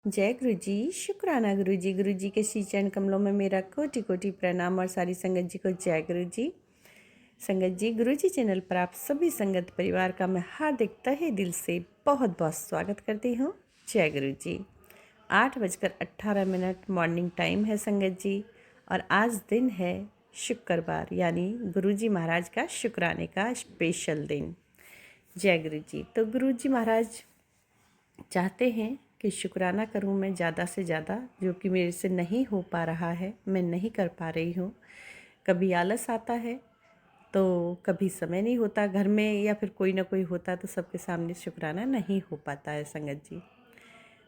जय गुरु जी। शुक्राना गुरु जी। गुरु जी के श्री चरण कमलों में मेरा कोटि कोटि प्रणाम और सारी संगत जी को जय गुरु जी। संगत जी, गुरु जी चैनल पर आप सभी संगत परिवार का मैं हार्दिक तहे दिल से बहुत बहुत स्वागत करती हूँ। जय गुरु जी। 8:18 मॉर्निंग टाइम है संगत जी, और आज दिन है शुक्रवार, यानी गुरु जी महाराज का शुक्राने का स्पेशल दिन। जय गुरु जी। तो गुरु जी महाराज चाहते हैं कि शुक्राना करूं मैं ज़्यादा से ज़्यादा, जो कि मेरे से नहीं हो पा रहा है, मैं नहीं कर पा रही हूँ। कभी आलस आता है तो कभी समय नहीं होता घर में, या फिर कोई ना कोई होता तो सबके सामने शुक्राना नहीं हो पाता है संगत जी।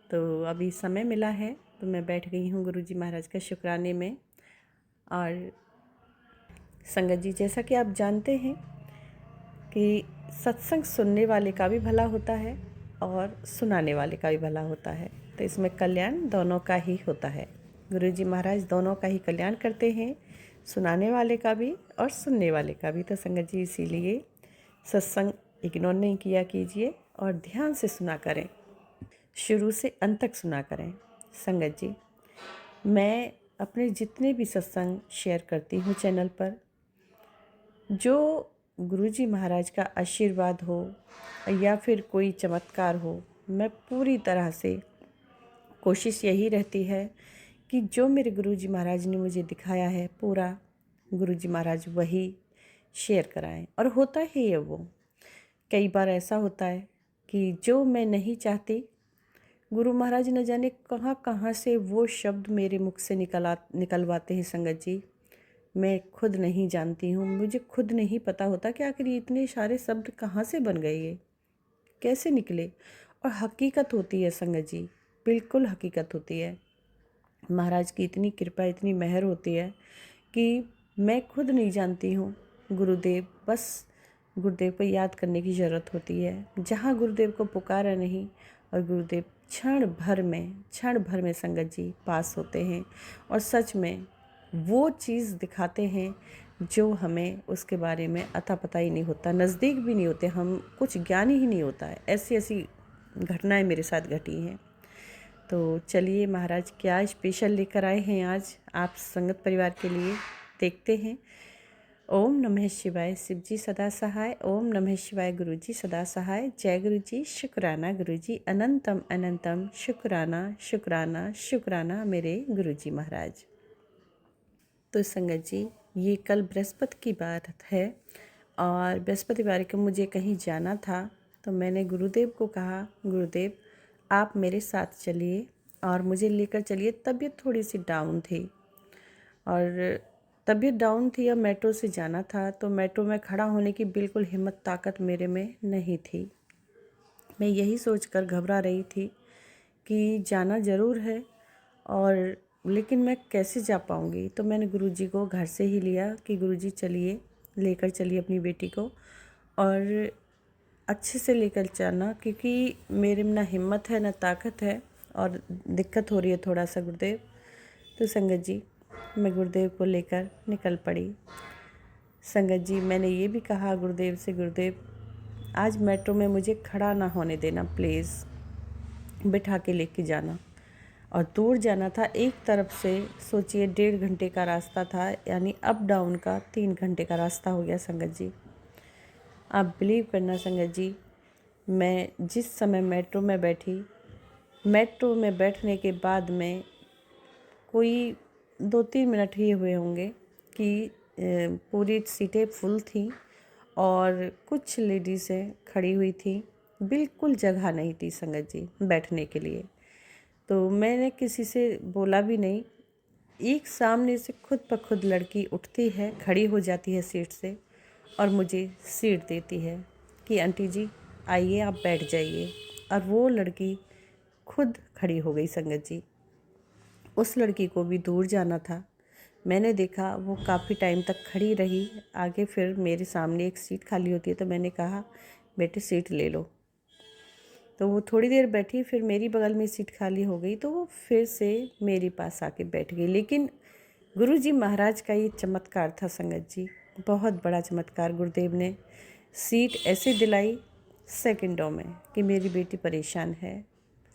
तो अभी समय मिला है तो मैं बैठ गई हूँ गुरु जी महाराज का शुक्राने में। और संगत जी, जैसा कि आप जानते हैं कि सत्संग सुनने वाले का भी भला होता है और सुनाने वाले का भी भला होता है, तो इसमें कल्याण दोनों का ही होता है। गुरु जी महाराज दोनों का ही कल्याण करते हैं, सुनाने वाले का भी और सुनने वाले का भी। तो संगत जी, इसीलिए सत्संग इग्नोर नहीं किया कीजिए और ध्यान से सुना करें, शुरू से अंत तक सुना करें। संगत जी, मैं अपने जितने भी सत्संग शेयर करती हूँ चैनल पर, जो गुरुजी महाराज का आशीर्वाद हो या फिर कोई चमत्कार हो, मैं पूरी तरह से कोशिश यही रहती है कि जो मेरे गुरुजी महाराज ने मुझे दिखाया है पूरा, गुरुजी महाराज वही शेयर कराएं। और होता ही है वो। कई बार ऐसा होता है कि जो मैं नहीं चाहती, गुरु महाराज न जाने कहाँ कहाँ से वो शब्द मेरे मुख से निकलवाते हैं संगत जी। मैं खुद नहीं जानती हूँ, मुझे खुद नहीं पता होता कि आखिर ये इतने सारे शब्द कहाँ से बन गए, ये कैसे निकले। और हकीकत होती है संगत जी, बिल्कुल हकीकत होती है। महाराज की इतनी कृपा, इतनी मेहर होती है कि मैं खुद नहीं जानती हूँ। गुरुदेव, बस गुरुदेव को याद करने की ज़रूरत होती है। जहाँ गुरुदेव को पुकारा नहीं, और गुरुदेव क्षण भर में संगत जी पास होते हैं, और सच में वो चीज़ दिखाते हैं जो हमें उसके बारे में अता पता ही नहीं होता, नज़दीक भी नहीं होते, हम कुछ ज्ञान ही नहीं होता है। ऐसी ऐसी घटनाएं मेरे साथ घटी हैं। तो चलिए, महाराज क्या स्पेशल लेकर आए हैं आज आप संगत परिवार के लिए, देखते हैं। ओम नमः शिवाय, शिव जी सदा सहाय। ओम नमः शिवाय, गुरु जी सदा सहाय। जय गुरु जी। शुक्राना गुरु जी, अनंतम अनंतम शुक्राना शुक्राना शुक्राना मेरे गुरु जी महाराज। तो संगत जी, ये कल बृहस्पति की बात है, और बृहस्पतिवार को मुझे कहीं जाना था। तो मैंने गुरुदेव को कहा, गुरुदेव आप मेरे साथ चलिए और मुझे लेकर चलिए। तबीयत थोड़ी सी डाउन थी, और तबीयत डाउन थी, और मेट्रो से जाना था, तो मेट्रो में खड़ा होने की बिल्कुल हिम्मत ताकत मेरे में नहीं थी। मैं यही सोचकर घबरा रही थी कि जाना ज़रूर है, और लेकिन मैं कैसे जा पाऊँगी। तो मैंने गुरुजी को घर से ही लिया कि गुरुजी चलिए, लेकर चलिए अपनी बेटी को, और अच्छे से लेकर जाना, क्योंकि मेरे में ना हिम्मत है ना ताकत है, और दिक्कत हो रही है थोड़ा सा गुरुदेव। तो संगत जी, मैं गुरुदेव को लेकर निकल पड़ी। संगत जी, मैंने ये भी कहा गुरुदेव से, गुरुदेव आज मेट्रो में मुझे खड़ा ना होने देना प्लीज़, बिठा के लेके जाना। और दूर जाना था, एक तरफ से सोचिए 1.5 घंटे का रास्ता था, यानी अप डाउन का 3 घंटे का रास्ता हो गया संगत जी। आप बिलीव करना संगत जी, मैं जिस समय मेट्रो में बैठी, मेट्रो में बैठने के बाद में कोई 2-3 मिनट ही हुए होंगे कि पूरी सीटें फुल थी, और कुछ लेडीज़ें खड़ी हुई थी, बिल्कुल जगह नहीं थी संगत जी बैठने के लिए। तो मैंने किसी से बोला भी नहीं। एक सामने से खुद ब खुद लड़की उठती है, खड़ी हो जाती है सीट से, और मुझे सीट देती है कि आंटी जी आइए, आप बैठ जाइए। और वो लड़की खुद खड़ी हो गई संगत जी। उस लड़की को भी दूर जाना था। मैंने देखा वो काफ़ी टाइम तक खड़ी रही। आगे फिर मेरे सामने एक सीट खाली होती है, तो मैंने कहा बेटे सीट ले लो। तो वो थोड़ी देर बैठी, फिर मेरी बगल में सीट खाली हो गई, तो वो फिर से मेरे पास आके बैठ गई। लेकिन गुरुजी महाराज का ये चमत्कार था संगत जी, बहुत बड़ा चमत्कार। गुरुदेव ने सीट ऐसे दिलाई सेकंडों में कि मेरी बेटी परेशान है,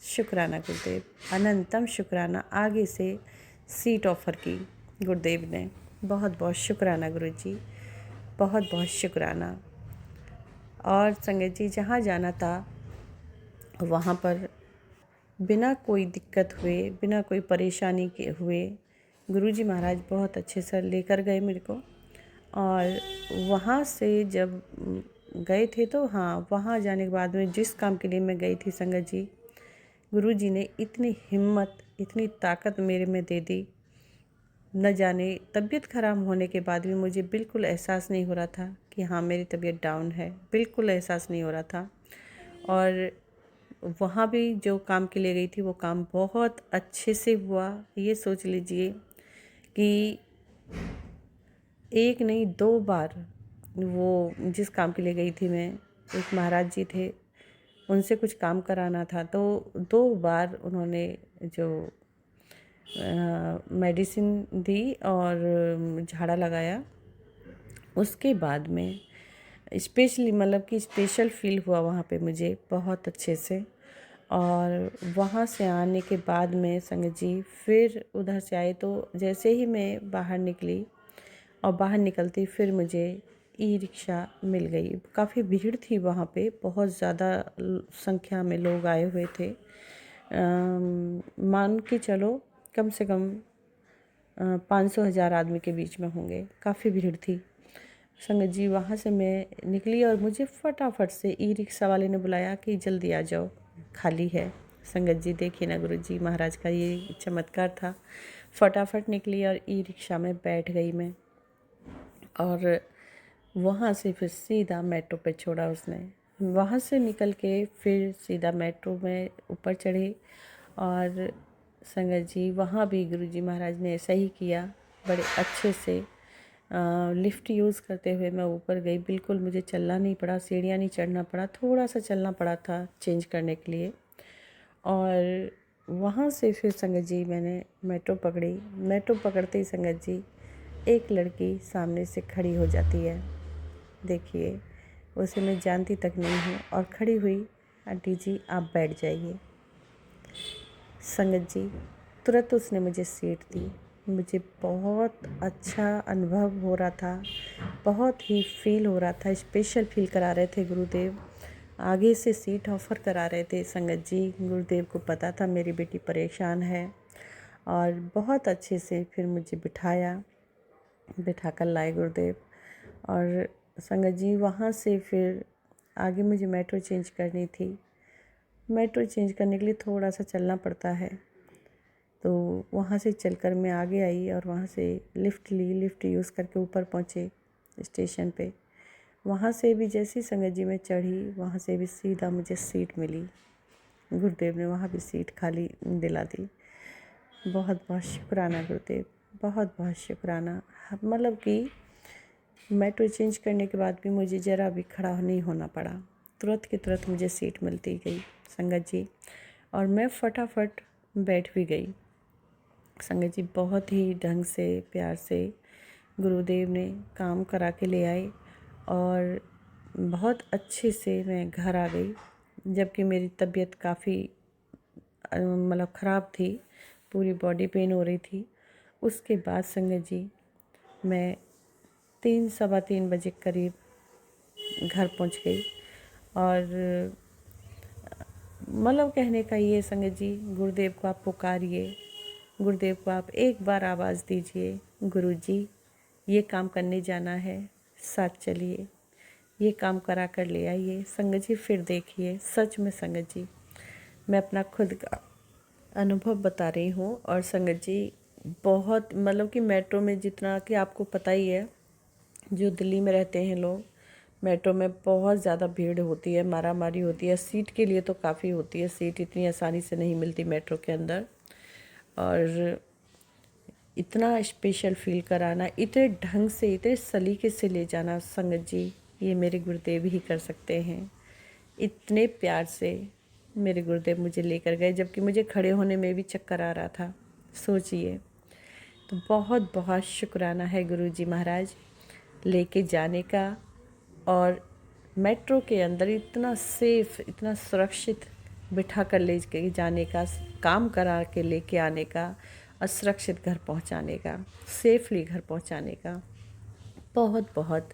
शुक्राना गुरुदेव, अनंतम शुक्राना। आगे से सीट ऑफ़र की गुरुदेव ने, बहुत बहुत शुक्राना गुरुजी, बहुत बहुत शुक्राना। और संगत जी, जहाँ जाना था वहाँ पर बिना कोई दिक्कत हुए, बिना कोई परेशानी के हुए गुरुजी महाराज बहुत अच्छे से लेकर गए मेरे को। और वहाँ से जब गए थे तो हाँ, वहाँ जाने के बाद में जिस काम के लिए मैं गई थी संगत जी, गुरुजी ने इतनी हिम्मत, इतनी ताकत मेरे में दे दी। न जाने तबीयत ख़राब होने के बाद भी मुझे बिल्कुल एहसास नहीं हो रहा था कि हाँ मेरी तबीयत डाउन है, बिल्कुल एहसास नहीं हो रहा था। और वहाँ भी जो काम के लिए गई थी वो काम बहुत अच्छे से हुआ। ये सोच लीजिए कि एक नहीं 2 बार, वो जिस काम के लिए गई थी मैं, एक महाराज जी थे, उनसे कुछ काम कराना था, तो 2 बार उन्होंने जो मेडिसिन दी और झाड़ा लगाया। उसके बाद में स्पेशली मतलब कि स्पेशल फ़ील हुआ वहाँ पे मुझे बहुत अच्छे से। और वहाँ से आने के बाद में संगत जी फिर उधर से आए तो जैसे ही मैं बाहर निकली और बाहर निकलती फिर मुझे ई रिक्शा मिल गई। काफ़ी भीड़ थी वहाँ पे, बहुत ज़्यादा संख्या में लोग आए हुए थे। मान के चलो कम से कम 500,000 आदमी के बीच में होंगे, काफ़ी भीड़ थी संगत जी। वहाँ से मैं निकली और मुझे फटाफट से ई रिक्शा वाले ने बुलाया कि जल्दी आ जाओ, खाली है। संगत जी देखिए ना, गुरुजी महाराज का ये चमत्कार था। फटाफट निकली और ई रिक्शा में बैठ गई मैं, और वहाँ से फिर सीधा मेट्रो पे छोड़ा उसने। वहाँ से निकल के फिर सीधा मेट्रो में ऊपर चढ़े, और संगत जी वहाँ भी गुरुजी महाराज ने ऐसा ही किया, बड़े अच्छे से लिफ्ट यूज़ करते हुए मैं ऊपर गई। बिल्कुल मुझे चलना नहीं पड़ा, सीढ़ियाँ नहीं चढ़ना पड़ा, थोड़ा सा चलना पड़ा था चेंज करने के लिए। और वहाँ से फिर संगत जी मैंने मेट्रो पकड़ी। मेट्रो पकड़ते ही संगत जी एक लड़की सामने से खड़ी हो जाती है। देखिए, उसे मैं जानती तक नहीं हूँ, और खड़ी हुई, आंटी जी आप बैठ जाइए। संगत जी तुरंत उसने मुझे सीट दी। मुझे बहुत अच्छा अनुभव हो रहा था, बहुत ही फ़ील हो रहा था, स्पेशल फ़ील करा रहे थे गुरुदेव। आगे से सीट ऑफ़र करा रहे थे संगत जी। गुरुदेव को पता था मेरी बेटी परेशान है, और बहुत अच्छे से फिर मुझे बिठा कर लाए गुरुदेव। और संगत जी वहाँ से फिर आगे मुझे मेट्रो चेंज करनी थी। मेट्रो चेंज करने के लिए थोड़ा सा चलना पड़ता है, तो वहाँ से चलकर मैं आगे आई और वहाँ से लिफ्ट ली। लिफ्ट यूज़ करके ऊपर पहुँचे स्टेशन पे। वहाँ से भी जैसी संगत जी मैं चढ़ी, वहाँ से भी सीधा मुझे सीट मिली। गुरुदेव ने वहाँ भी सीट खाली दिला दी। बहुत बहुत शुक्राना गुरुदेव, बहुत बहुत शुक्राना। मतलब कि मेट्रो चेंज करने के बाद भी मुझे ज़रा भी खड़ा नहीं होना पड़ा, तुरंत के तुरंत मुझे सीट मिलती गई संगत जी, और मैं फटाफट बैठ भी गई। संगत जी बहुत ही ढंग से, प्यार से गुरुदेव ने काम करा के ले आए, और बहुत अच्छे से मैं घर आ गई। जबकि मेरी तबीयत काफ़ी मतलब ख़राब थी, पूरी बॉडी पेन हो रही थी। उसके बाद संगत जी मैं 3 सवा 3 बजे करीब घर पहुंच गई। और मतलब कहने का ये संगत जी, गुरुदेव को आप पुकारिए, गुरुदेव को आप एक बार आवाज़ दीजिए, गुरुजी ये काम करने जाना है, साथ चलिए, ये काम करा कर ले आइए। संगत जी फिर देखिए, सच में संगत जी मैं अपना खुद का अनुभव बता रही हूँ। और संगत जी बहुत मतलब कि मेट्रो में जितना कि आपको पता ही है, जो दिल्ली में रहते हैं लोग, मेट्रो में बहुत ज़्यादा भीड़ होती है, मारामारी होती है। सीट के लिए तो काफ़ी होती है, सीट इतनी आसानी से नहीं मिलती मेट्रो के अंदर। और इतना स्पेशल फ़ील कराना, इतने ढंग से, इतने सलीके से ले जाना संगत जी, ये मेरे गुरुदेव ही कर सकते हैं। इतने प्यार से मेरे गुरुदेव मुझे लेकर गए, जबकि मुझे खड़े होने में भी चक्कर आ रहा था, सोचिए। तो बहुत बहुत शुक्राना है गुरुजी महाराज लेके जाने का। और मेट्रो के अंदर इतना सेफ, इतना सुरक्षित बिठा कर ले के जाने का, काम करा के लेके आने का और सुरक्षित घर पहुंचाने का, सेफली घर पहुंचाने का बहुत बहुत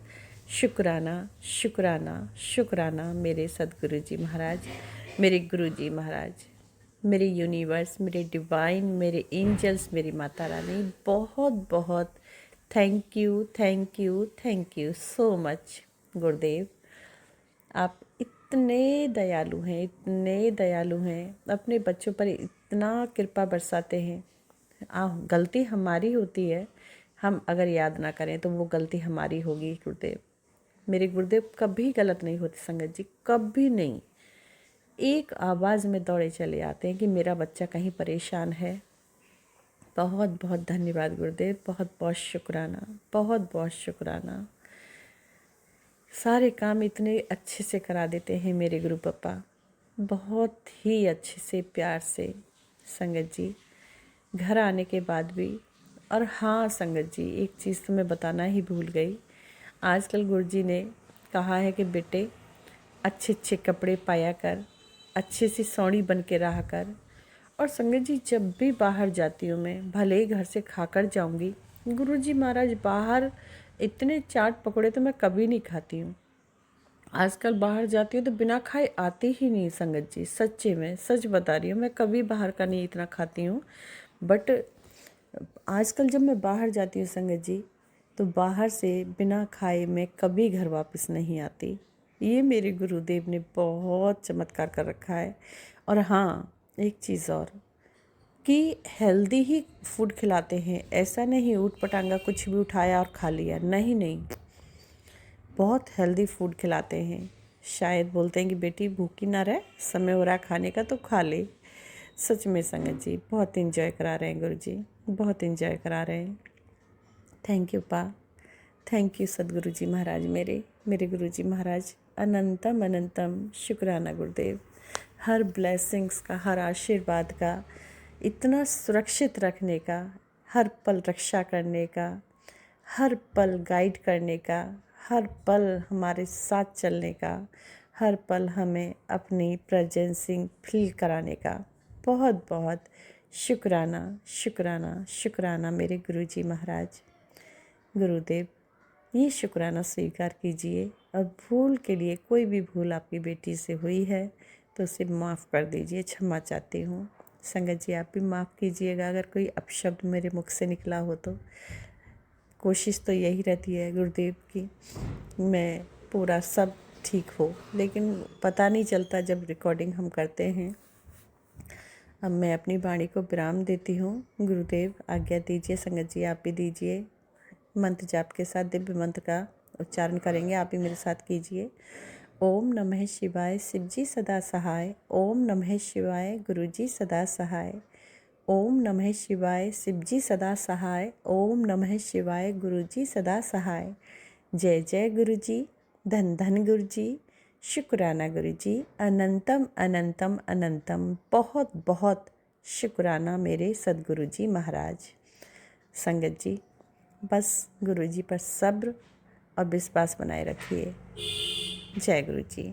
शुक्राना शुक्राना शुक्राना मेरे सदगुरु जी महाराज, मेरे गुरु जी महाराज, मेरे यूनिवर्स, मेरे डिवाइन, मेरे एंजल्स, मेरी माता रानी, बहुत बहुत thank you thank you thank you so much गुरुदेव। आप इतने दयालु हैं, इतने दयालु हैं, अपने बच्चों पर इतना कृपा बरसाते हैं। गलती हमारी होती है, हम अगर याद ना करें तो वो गलती हमारी होगी गुरुदेव। मेरे गुरुदेव कभी गलत नहीं होते संगत जी, कभी नहीं। एक आवाज़ में दौड़े चले आते हैं कि मेरा बच्चा कहीं परेशान है। बहुत बहुत धन्यवाद गुरुदेव, बहुत बहुत शुक्राना, बहुत बहुत शुक्राना। सारे काम इतने अच्छे से करा देते हैं मेरे गुरु पापा, बहुत ही अच्छे से, प्यार से संगत जी, घर आने के बाद भी। और हाँ संगत जी, एक चीज़ तो मैं बताना ही भूल गई। आजकल गुरुजी ने कहा है कि बेटे अच्छे अच्छे कपड़े पाया कर, अच्छे से सौड़ी बन के रहा कर। और संगत जी, जब भी बाहर जाती हूँ मैं, भले ही घर से खाकर जाऊँगी, गुरुजी महाराज बाहर इतने चाट पकौड़े तो मैं कभी नहीं खाती हूँ। आजकल बाहर जाती हूँ तो बिना खाए आती ही नहीं संगत जी, सच्चे में सच बता रही हूँ, मैं कभी बाहर का नहीं इतना खाती हूँ। बट आजकल जब मैं बाहर जाती हूँ संगत जी, तो बाहर से बिना खाए मैं कभी घर वापस नहीं आती। ये मेरे गुरुदेव ने बहुत चमत्कार कर रखा है। और हाँ, एक चीज़ और कि हेल्दी ही फूड खिलाते हैं, ऐसा नहीं ऊट पटांगा कुछ भी उठाया और खा लिया, नहीं नहीं, बहुत हेल्दी फूड खिलाते हैं। शायद बोलते हैं कि बेटी भूखी ना रहे, समय हो रहा खाने का तो खा ले। सच में संगत जी बहुत एंजॉय करा रहे हैं गुरु जी, बहुत एंजॉय करा रहे हैं। थैंक यू पा, थैंक यू सदगुरु जी महाराज, मेरे मेरे गुरु जी महाराज, अनंतम अनंतम शुक्राना गुरुदेव। हर ब्लेसिंग्स का, हर आशीर्वाद का, इतना सुरक्षित रखने का, हर पल रक्षा करने का, हर पल गाइड करने का, हर पल हमारे साथ चलने का, हर पल हमें अपनी प्रेजेंसिंग फील कराने का बहुत बहुत शुक्राना शुक्राना शुक्राना मेरे गुरुजी महाराज। गुरुदेव, ये शुक्राना स्वीकार कीजिए और भूल के लिए, कोई भी भूल आपकी बेटी से हुई है तो उसे माफ़ कर दीजिए, क्षमा चाहती हूँ। संगत जी आप भी माफ़ कीजिएगा अगर कोई अपशब्द मेरे मुख से निकला हो तो। कोशिश तो यही रहती है गुरुदेव की मैं पूरा सब ठीक हो, लेकिन पता नहीं चलता जब रिकॉर्डिंग हम करते हैं। अब मैं अपनी वाणी को विराम देती हूँ। गुरुदेव आज्ञा दीजिए, संगत जी आप भी दीजिए। मंत्र जाप के साथ दिव्य मंत्र का उच्चारण करेंगे, आप भी मेरे साथ कीजिए। ओम नमः शिवाय, शिव जी सदा सहाय। ओम नमः शिवाय, गुरु जी सदा सहाय। ओम नमः शिवाय, शिव जी सदा सहाय। ओम नमः शिवाय, गुरु जी सदा सहाय। जय जय गुरु जी, धन धन गुरु जी, शुक्राना गुरु जी, अनंतम अनंतम अनंतम, बहुत बहुत शुक्राना मेरे सदगुरु जी महाराज। संगत जी बस गुरु जी पर सब्र और विश्वास बनाए रखिए। जय गुरु जी।